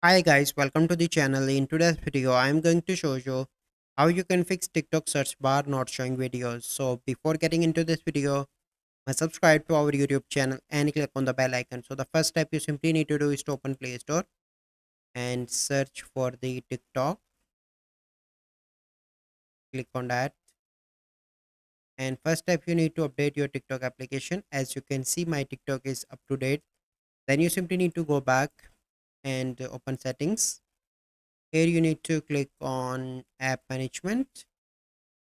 Hi guys, welcome to the channel. In today's video, I am going to show you how you can fix TikTok search bar not showing videos. So before getting into this video, subscribe to our YouTube channel and click on the bell icon. So the first step you simply need to do is to open Play Store and search for the TikTok. Click on that. And first step you need to update your TikTok application. As you can see, my TikTok is up to date. Then you simply need to go back and open settings. Here you need to click on app management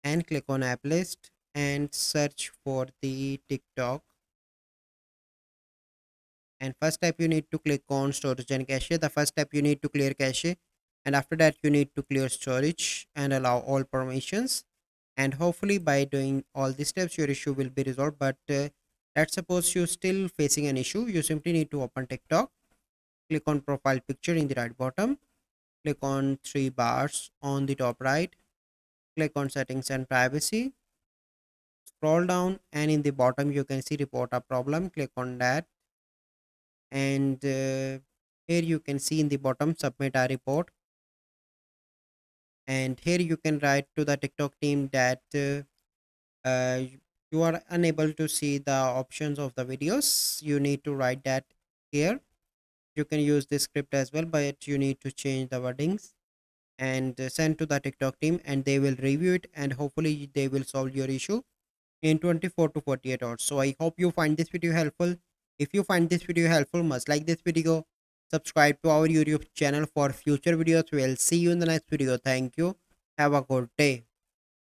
and click on app list and search for the TikTok. And first step you need to click on storage and cache. The first step you need to clear cache, and after that you need to clear storage and allow all permissions. And hopefully by doing all these steps your issue will be resolved. But let's suppose you're still facing an issue. You simply need to open TikTok, click on profile picture in the right bottom, click on three bars on the top right, click on settings and privacy, scroll down, and in the bottom you can see report a problem. Click on that, and here you can see in the bottom submit a report. And here you can write to the TikTok team that uh, you are unable to see the options of the videos. You need to write that here. You can use this script as well, but you need to change the wordings and send to the TikTok team, and they will review it, and hopefully they will solve your issue in 24 to 48 hours. So I hope you find this video helpful. If you find this video helpful, must like this video, subscribe to our YouTube channel for future videos. We'll see you in the next video. Thank you. Have a good day.